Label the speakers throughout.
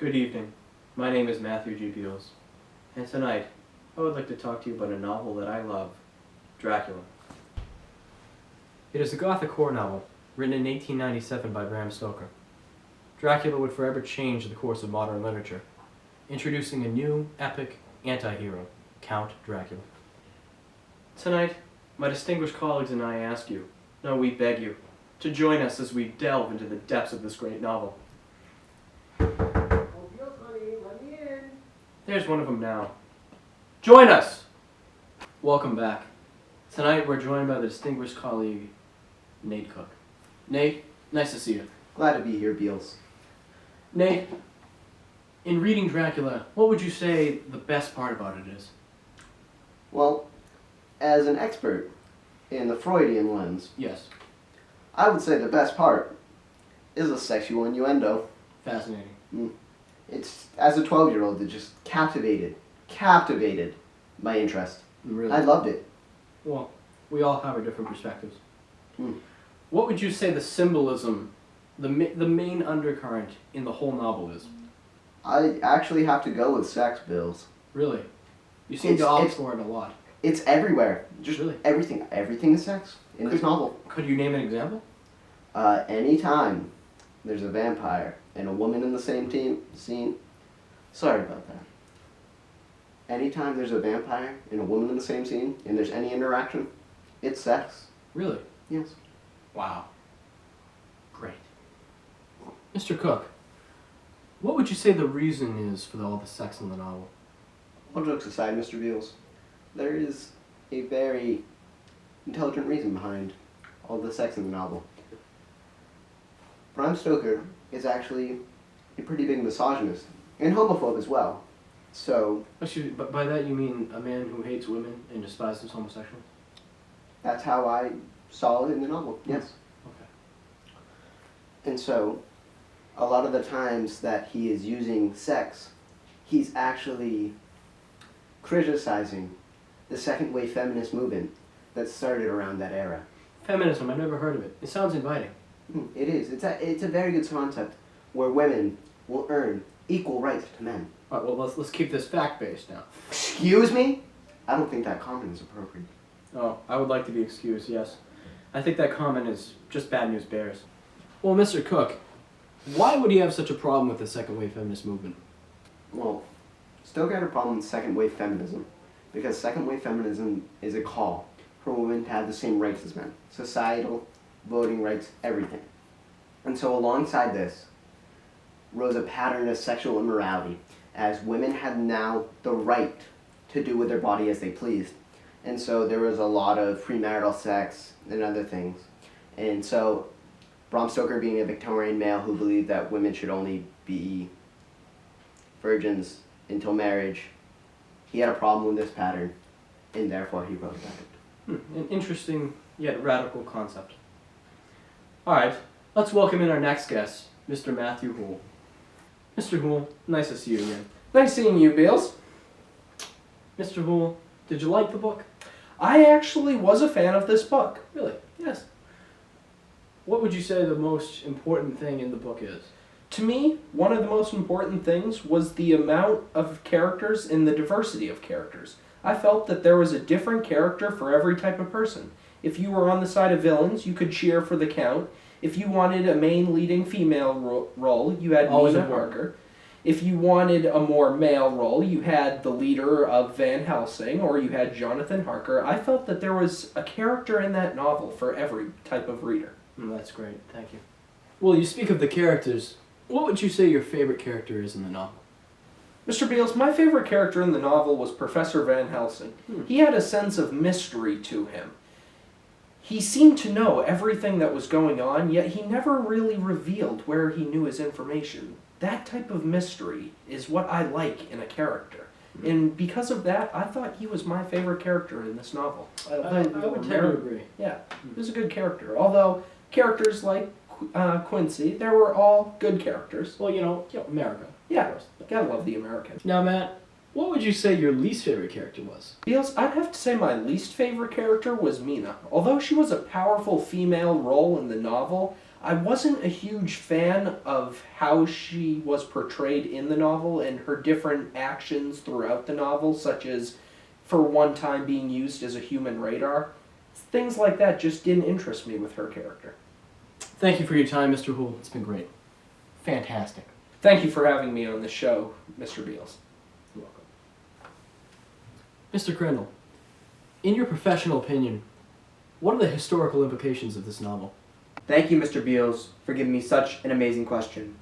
Speaker 1: Good evening. My name is Matthew G. Beals, and tonight I would like to talk to you about a novel that I love, Dracula. It is a Gothic horror novel written in 1897 by Bram Stoker. Dracula would forever change the course of modern literature, introducing a new, epic anti-hero, Count Dracula. Tonight, my distinguished colleagues and I ask you, no, we beg you, to join us as we delve into the depths of this great novel. There's one of them now. Join us! Welcome back. Tonight we're joined by the distinguished colleague, Nate Cook. Nate, nice to see you.
Speaker 2: Glad to be here, Beals.
Speaker 1: Nate, in reading Dracula, what would you say the best part about it is?
Speaker 2: Well, as an expert in the Freudian lens,
Speaker 1: Yes.
Speaker 2: I would say the best part is the sexual innuendo.
Speaker 1: Fascinating.
Speaker 2: It's, as a 12-year-old, it just captivated my interest.
Speaker 1: Really?
Speaker 2: I loved it.
Speaker 1: Well, we all have our different perspectives.
Speaker 2: Hmm.
Speaker 1: What would you say the symbolism, the main undercurrent in the whole novel is?
Speaker 2: I actually have to go with sex, Bills.
Speaker 1: Really? You seem to opt for it a lot.
Speaker 2: It's everywhere. Just
Speaker 1: Really?
Speaker 2: everything. Everything is sex in this novel.
Speaker 1: Could you name an example?
Speaker 2: Anytime there's a vampire and a woman in the same scene. Sorry about that. Anytime there's a vampire and a woman in the same scene and there's any interaction, it's sex.
Speaker 1: Really?
Speaker 2: Yes.
Speaker 1: Wow. Great. Mr. Cook, what would you say the reason is for all the sex in the novel?
Speaker 2: All jokes aside, Mr. Beals, there is a very intelligent reason behind all the sex in the novel. Bram Stoker is actually a pretty big misogynist and homophobe as well. So
Speaker 1: Excuse me, but by that you mean a man who hates women and despises homosexuals?
Speaker 2: that's how I saw it in the novel, yes.
Speaker 1: Okay.
Speaker 2: And so, a lot of the times that he is using sex, he's actually criticizing the second wave feminist movement that started around that era.
Speaker 1: Feminism, I've never heard of it. It sounds inviting.
Speaker 2: It is. It's a very good concept where women will earn equal rights to men.
Speaker 1: All right, well, let's keep this fact-based now.
Speaker 2: Excuse me? I don't think that comment is appropriate.
Speaker 1: Oh, I would like to be excused, yes. I think that comment is just bad news bears. Well, Mr. Cook, why would he have such a problem with the second wave feminist movement?
Speaker 2: Well, Stoker had a problem with second wave feminism because second wave feminism is a call for women to have the same rights as men. Societal, voting rights, everything. And so alongside this rose a pattern of sexual immorality as women had now the right to do with their body as they pleased. And so there was a lot of premarital sex and other things. And so Bram Stoker, being a Victorian male who believed that women should only be virgins until marriage, he had a problem with this pattern, and therefore he wrote about it.
Speaker 1: An interesting yet radical concept. All right, let's welcome in our next guest, Mr. Matthew Hoole. Mr. Hoole, nice to see you again.
Speaker 3: Nice seeing you, Beals.
Speaker 1: Mr. Hoole, did you like the book?
Speaker 3: I actually was a fan of this book.
Speaker 1: Really?
Speaker 3: Yes.
Speaker 1: What would you say the most important thing in the book is?
Speaker 3: To me, one of the most important things was the amount of characters and the diversity of characters. I felt that there was a different character for every type of person. If you were on the side of villains, you could cheer for the Count. If you wanted a main leading female role, you had
Speaker 1: Always
Speaker 3: Nina
Speaker 1: important.
Speaker 3: Harker. If you wanted a more male role, you had the leader of Van Helsing, or you had Jonathan Harker. I felt that there was a character in that novel for every type of reader.
Speaker 1: That's great, thank you. Well, you speak of the characters. What would you say your favorite character is in the novel?
Speaker 3: Mr. Beals, my favorite character in the novel was Professor Van Helsing. He had a sense of mystery to him. He seemed to know everything that was going on, yet he never really revealed where he knew his information. That type of mystery is what I like in a character. And because of that, I thought he was my favorite character in this novel.
Speaker 1: I would tend to agree.
Speaker 3: Yeah, he was a good character. Although, characters like Quincy, they were all good characters.
Speaker 1: Well, you know, America.
Speaker 3: Yeah,
Speaker 1: Of course.
Speaker 3: gotta love the American.
Speaker 1: Now, Matt, what would you say your least favorite character was?
Speaker 3: Beals, I'd have to say my least favorite character was Mina. Although she was a powerful female role in the novel, I wasn't a huge fan of how she was portrayed in the novel and her different actions throughout the novel, such as for one time being used as a human radar. Things like that just didn't interest me with her character.
Speaker 1: Thank you for your time, Mr. Hoole. It's been great. Fantastic.
Speaker 3: Thank you for having me on the show, Mr. Beals.
Speaker 1: You're welcome. Mr. Crandall, in your professional opinion, what are the historical implications of this novel?
Speaker 4: Thank you, Mr. Beals, for giving me such an amazing question.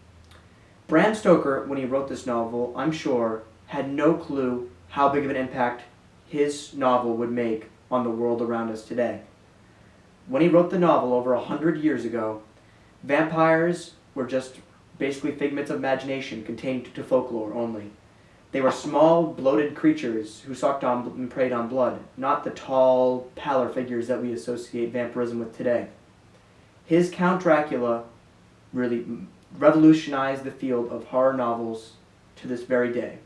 Speaker 4: Bram Stoker, when he wrote this novel, I'm sure, had no clue how big of an impact his novel would make on the world around us today. When he wrote the novel over 100 years ago, vampires were just basically figments of imagination contained to folklore only. They were small, bloated creatures who sucked on and preyed on blood, not the tall, pallor figures that we associate vampirism with today. His Count Dracula really revolutionized the field of horror novels to this very day.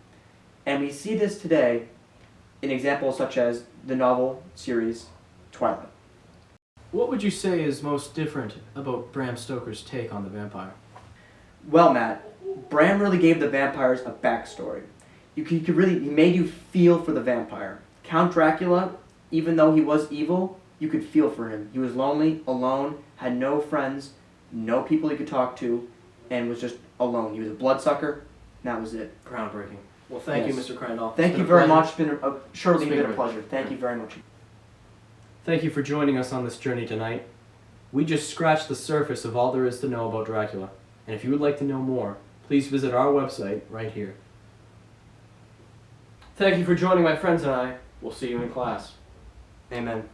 Speaker 4: And we see this today in examples such as the novel series Twilight.
Speaker 1: What would you say is most different about Bram Stoker's take on the vampire?
Speaker 4: Well, Matt, Bram really gave the vampires a backstory. He made you feel for the vampire. Count Dracula, even though he was evil, you could feel for him. He was lonely, alone, had no friends, no people he could talk to, and was just alone. He was a bloodsucker, and that was it.
Speaker 1: Groundbreaking. Well, thank you,
Speaker 4: Yes.
Speaker 1: Mr. Crandall.
Speaker 4: Thank
Speaker 1: It's
Speaker 4: you
Speaker 1: been a
Speaker 4: very
Speaker 1: pleasure.
Speaker 4: much. It's been surely
Speaker 1: It's been
Speaker 4: been a
Speaker 1: great.
Speaker 4: pleasure. Thank you very much.
Speaker 1: Thank you for joining us on this journey tonight. We just scratched the surface of all there is to know about Dracula. And if you would like to know more, please visit our website right here. Thank you for joining my friends and I. We'll see you in class.
Speaker 4: Amen.